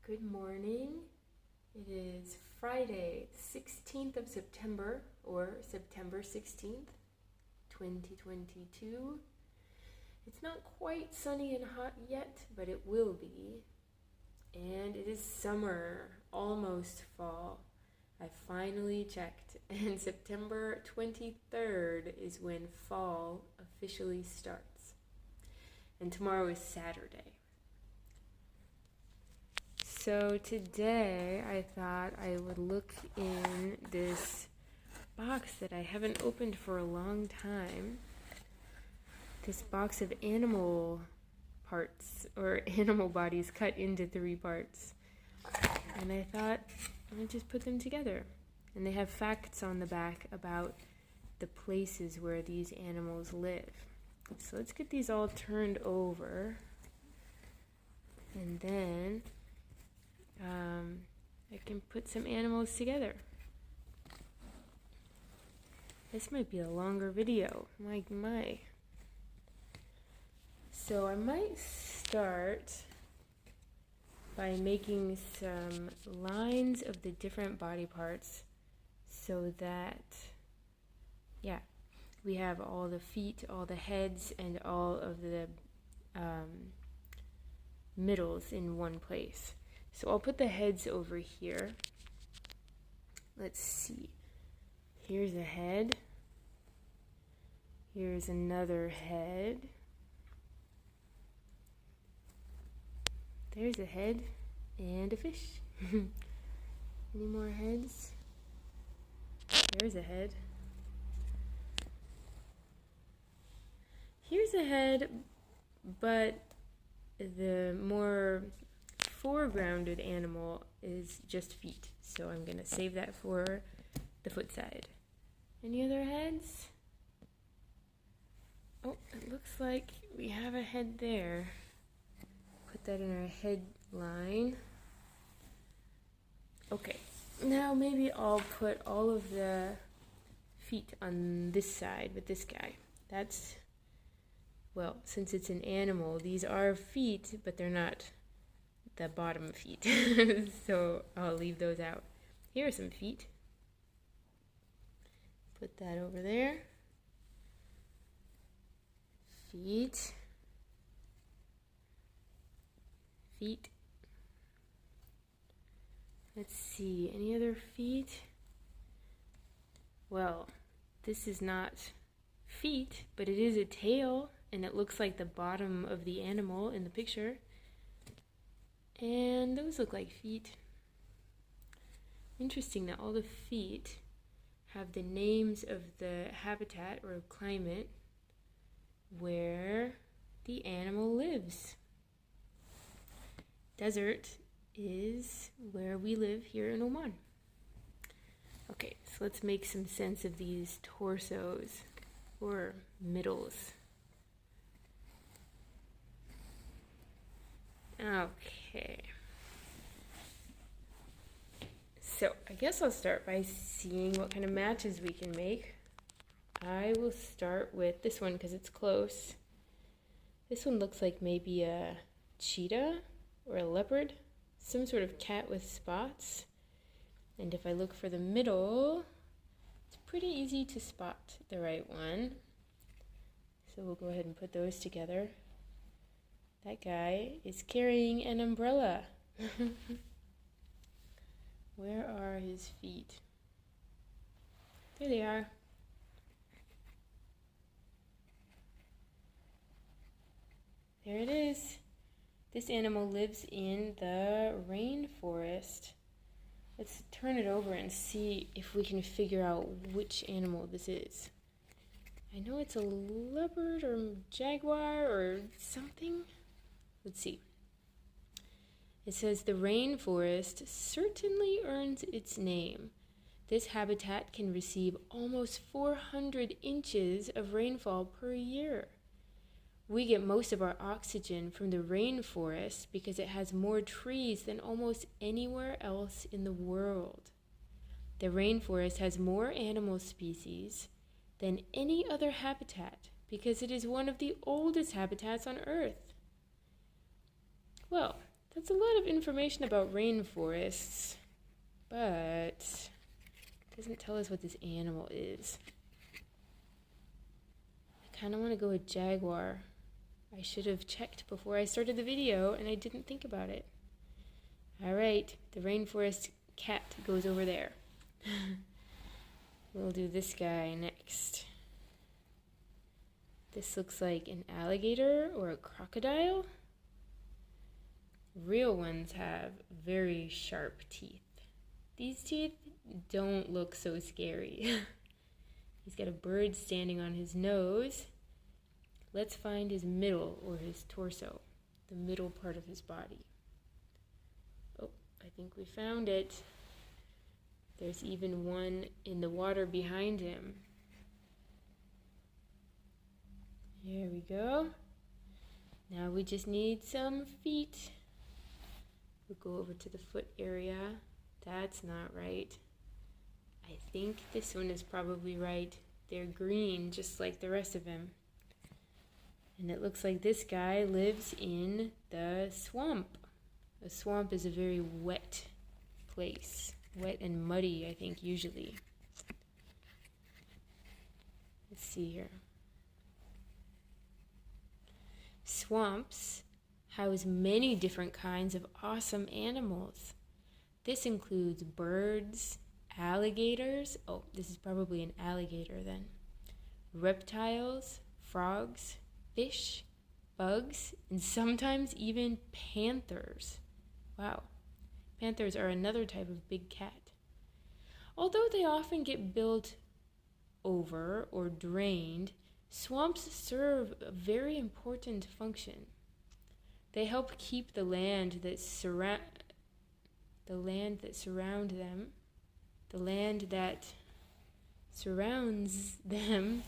Good morning. It is Friday, 16th of September, or September 16th, 2022. It's not quite sunny and hot yet, but it will be. And it is summer, almost fall. I finally checked, and September 23rd is when fall officially starts. And tomorrow is Saturday. So today I thought I would look in this box that I haven't opened for a long time. This box of animal parts, or animal bodies cut into 3 parts. And I thought I would just put them together. And they have facts on the back about the places where these animals live. So let's get these all turned over. And then I can put some animals together. This might be a longer video. My. So I might start by making some lines of the different body parts so that, we have all the feet, all the heads, and all of the middles in one place. So I'll put the heads over here. Let's see. Here's a head. Here's another head. There's a head and a fish. Any more heads? There's a head. Here's a head, but the more foregrounded animal is just feet. So I'm going to save that for the foot side. Any other heads? Oh, it looks like we have a head there. Put that in our head line. Okay, now maybe I'll put all of the feet on this side with this guy. Since it's an animal, these are feet, but they're not the bottom feet. So I'll leave those out. Here are some feet. Put that over there. Feet. Let's see, any other feet? Well, this is not feet, but it is a tail, and it looks like the bottom of the animal in the picture. And those look like feet. Interesting that all the feet have the names of the habitat or climate where the animal lives. Desert is where we live here in Oman. Okay, so let's make some sense of these torsos or middles. Okay. So I guess I'll start by seeing what kind of matches we can make. I will start with this one because it's close. This one looks like maybe a cheetah or a leopard, some sort of cat with spots. And if I look for the middle, it's pretty easy to spot the right one. So we'll go ahead and put those together. That guy is carrying an umbrella. Where are his feet? There they are. There it is. This animal lives in the rainforest. Let's turn it over and see if we can figure out which animal this is. I know it's a leopard or jaguar or something. Let's see. It says the rainforest certainly earns its name. This habitat can receive almost 400 inches of rainfall per year. We get most of our oxygen from the rainforest because it has more trees than almost anywhere else in the world. The rainforest has more animal species than any other habitat because it is one of the oldest habitats on Earth. Well, That's a lot of information about rainforests, but it doesn't tell us what this animal is. I kind of want to go with jaguar. I should have checked before I started the video, and I didn't think about it. All right, the rainforest cat goes over there. We'll do this guy next. This looks like an alligator or a crocodile. Real ones have very sharp teeth. These teeth don't look so scary. He's got a bird standing on his nose. Let's find his middle or his torso, the middle part of his body. Oh, I think we found it. There's even one in the water behind him. Here we go. Now we just need some feet. We'll go over to the foot area. That's not right. I think this one is probably right. They're green, just like the rest of him. And it looks like this guy lives in the swamp. A swamp is a very wet place. Wet and muddy, I think, usually. Let's see here. Swamps house many different kinds of awesome animals. This includes birds, alligators. Oh, this is probably an alligator then. Reptiles, frogs, fish, bugs, and sometimes even panthers. Wow. Panthers are another type of big cat. Although they often get built over or drained, swamps serve a very important function. They help keep the land that surround them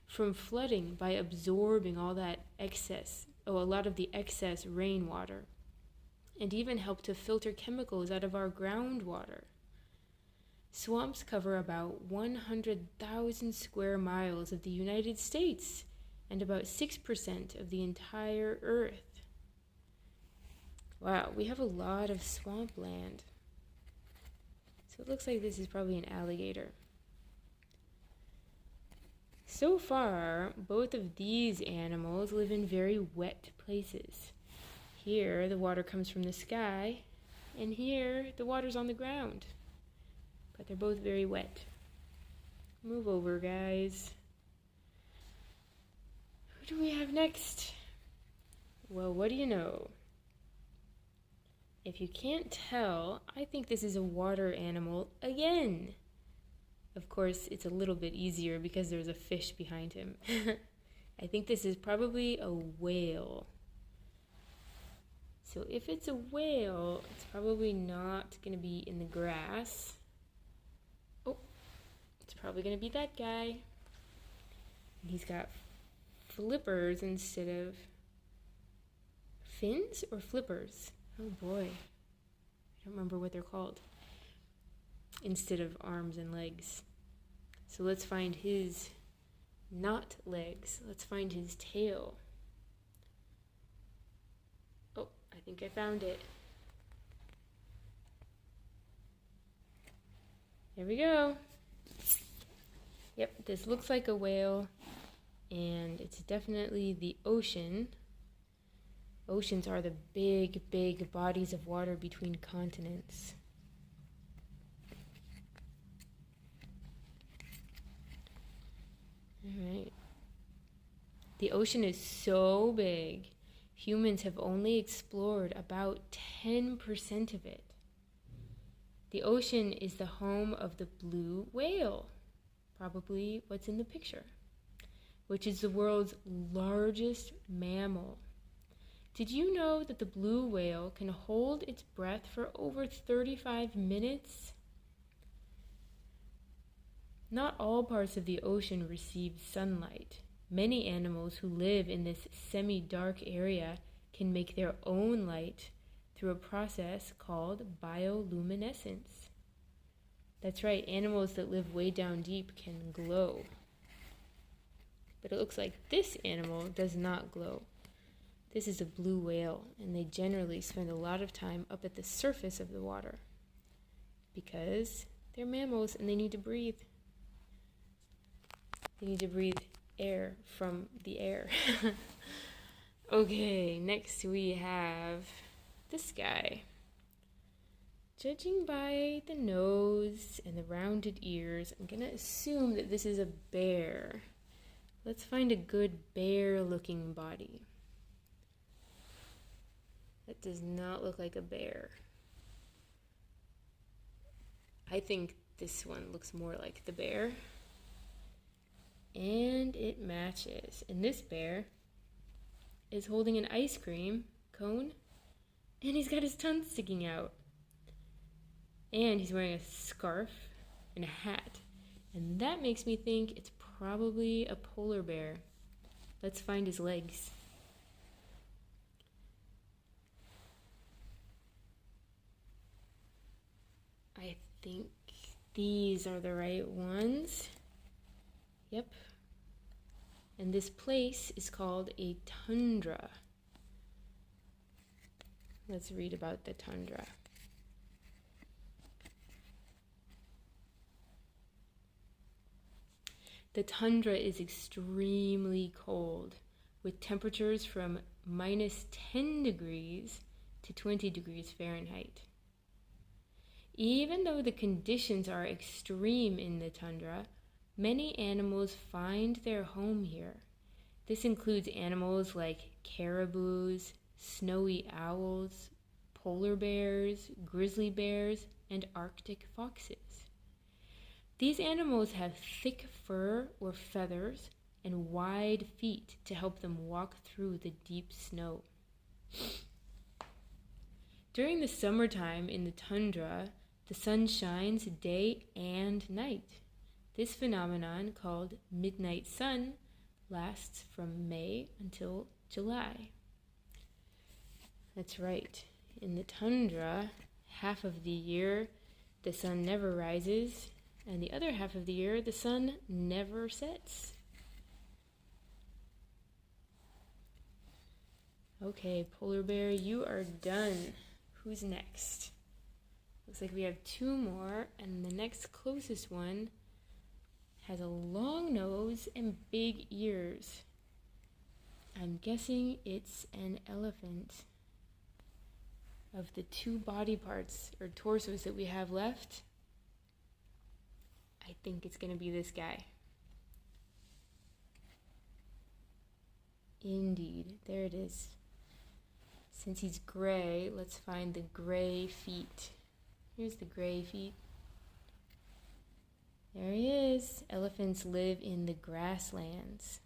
from flooding by absorbing all that a lot of the excess rainwater, and even help to filter chemicals out of our groundwater. Swamps cover about 100,000 square miles of the United States and about 6% of the entire Earth. Wow, we have a lot of swampland. So it looks like this is probably an alligator. So far, both of these animals live in very wet places. Here, the water comes from the sky, and here, the water's on the ground. But they're both very wet. Move over, guys. Who do we have next? Well, what do you know? If you can't tell, I think this is a water animal again. Of course, it's a little bit easier because there's a fish behind him. I think this is probably a whale. So if it's a whale, it's probably not going to be in the grass. Oh, it's probably going to be that guy. And he's got flippers instead of fins or flippers. Oh boy, I don't remember what they're called. Instead of arms and legs. So let's find his not legs. Let's find his tail. Oh, I think I found it. There we go. Yep, this looks like a whale, and it's definitely the ocean. Oceans are the big, big bodies of water between continents. All right. The ocean is so big, humans have only explored about 10% of it. The ocean is the home of the blue whale, probably what's in the picture, which is the world's largest mammal. Did you know that the blue whale can hold its breath for over 35 minutes? Not all parts of the ocean receive sunlight. Many animals who live in this semi-dark area can make their own light through a process called bioluminescence. That's right, animals that live way down deep can glow. But it looks like this animal does not glow. This is a blue whale, and they generally spend a lot of time up at the surface of the water because they're mammals and they need to breathe. They need to breathe air from the air. Okay, next we have this guy. Judging by the nose and the rounded ears, I'm gonna assume that this is a bear. Let's find a good bear-looking body. That does not look like a bear. I think this one looks more like the bear. And it matches. And this bear is holding an ice cream cone, and he's got his tongue sticking out. And he's wearing a scarf and a hat. And that makes me think it's probably a polar bear. Let's find his legs. I think these are the right ones. Yep. And this place is called a tundra. Let's read about the tundra. The tundra is extremely cold, with temperatures from minus 10 degrees to 20 degrees Fahrenheit. Even though the conditions are extreme in the tundra, many animals find their home here. This includes animals like caribous, snowy owls, polar bears, grizzly bears, and Arctic foxes. These animals have thick fur or feathers and wide feet to help them walk through the deep snow. During the summertime in the tundra, the sun shines day and night. This phenomenon, called midnight sun, lasts from May until July. That's right. In the tundra, half of the year the sun never rises, and the other half of the year the sun never sets. Okay, polar bear, you are done. Who's next? Looks like we have two more, and the next closest one has a long nose and big ears. I'm guessing it's an elephant. Of the two body parts or torsos that we have left, I think it's going to be this guy. Indeed, there it is. Since he's gray, let's find the gray feet. Here's the gray feet. There he is. Elephants live in the grasslands.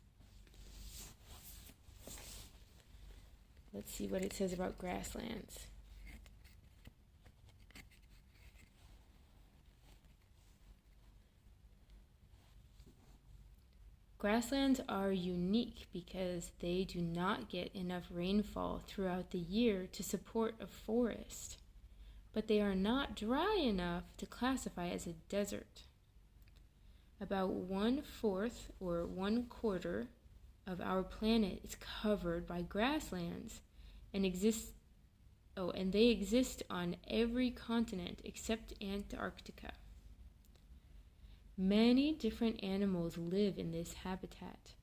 Let's see what it says about grasslands. Grasslands are unique because they do not get enough rainfall throughout the year to support a forest, but they are not dry enough to classify as a desert. About 1/4 or 1/4 of our planet is covered by grasslands and they exist on every continent except Antarctica. Many different animals live in this habitat.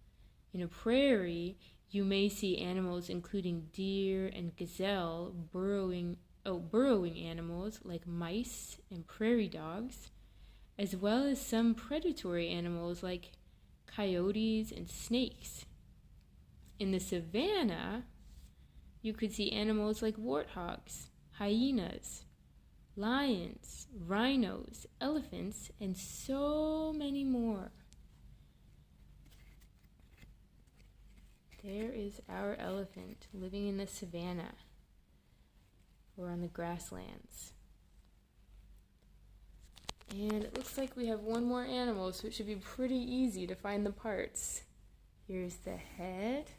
In a prairie, you may see animals including deer and gazelle, burrowing animals like mice and prairie dogs, as well as some predatory animals like coyotes and snakes. In the savanna, you could see animals like warthogs, hyenas, lions, rhinos, elephants, and so many more. There is our elephant living in the savanna or on the grasslands. And it looks like we have one more animal, so it should be pretty easy to find the parts. Here's the head.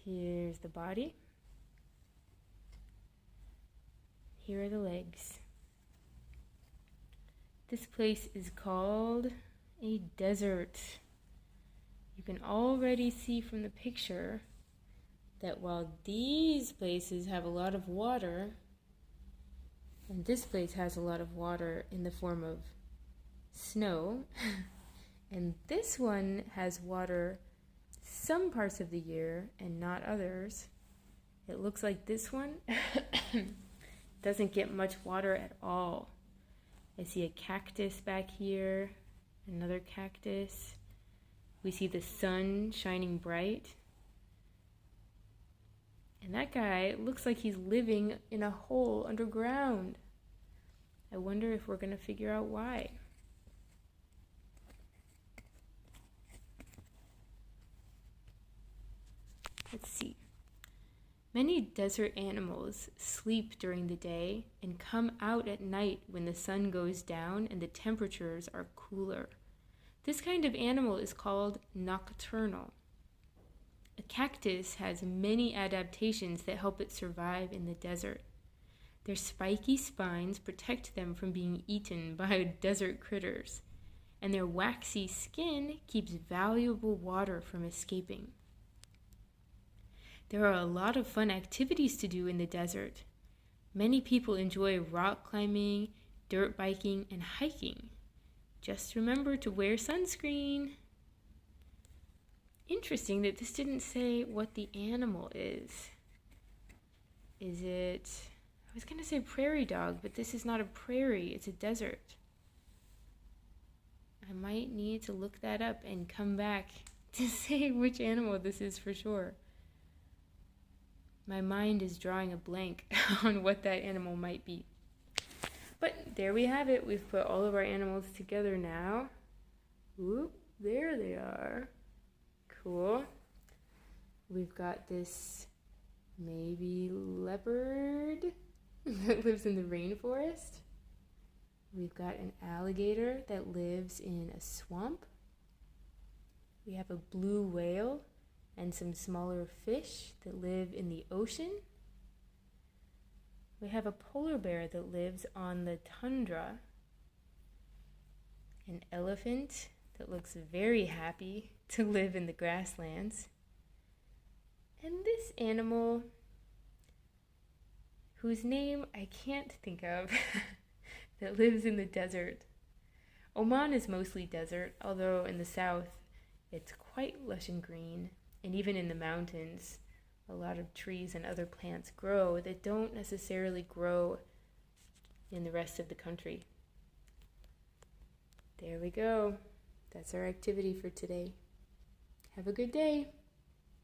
Here's the body. Here are the legs. This place is called a desert. You can already see from the picture that while these places have a lot of water, and this place has a lot of water in the form of snow, and this one has water some parts of the year and not others. It looks like this one doesn't get much water at all. I see a cactus back here, another cactus. We see the sun shining bright. And that guy looks like he's living in a hole underground. I wonder if we're going to figure out why. Let's see. Many desert animals sleep during the day and come out at night when the sun goes down and the temperatures are cooler. This kind of animal is called nocturnal. A cactus has many adaptations that help it survive in the desert. Their spiky spines protect them from being eaten by desert critters, and their waxy skin keeps valuable water from escaping. There are a lot of fun activities to do in the desert. Many people enjoy rock climbing, dirt biking, and hiking. Just remember to wear sunscreen. Interesting that this didn't say what the animal is. Is it... I was going to say prairie dog, but this is not a prairie, it's a desert. I might need to look that up and come back to say which animal this is for sure. My mind is drawing a blank on what that animal might be. But there we have it. We've put all of our animals together now. Whoop, there they are. Cool. We've got this maybe leopard that lives in the rainforest. We've got an alligator that lives in a swamp. We have a blue whale and some smaller fish that live in the ocean. We have a polar bear that lives on the tundra. An elephant that looks very happy to live in the grasslands. And this animal, whose name I can't think of, that lives in the desert. Oman is mostly desert, although in the south it's quite lush and green. And even in the mountains, a lot of trees and other plants grow that don't necessarily grow in the rest of the country. There we go. That's our activity for today. Have a good day.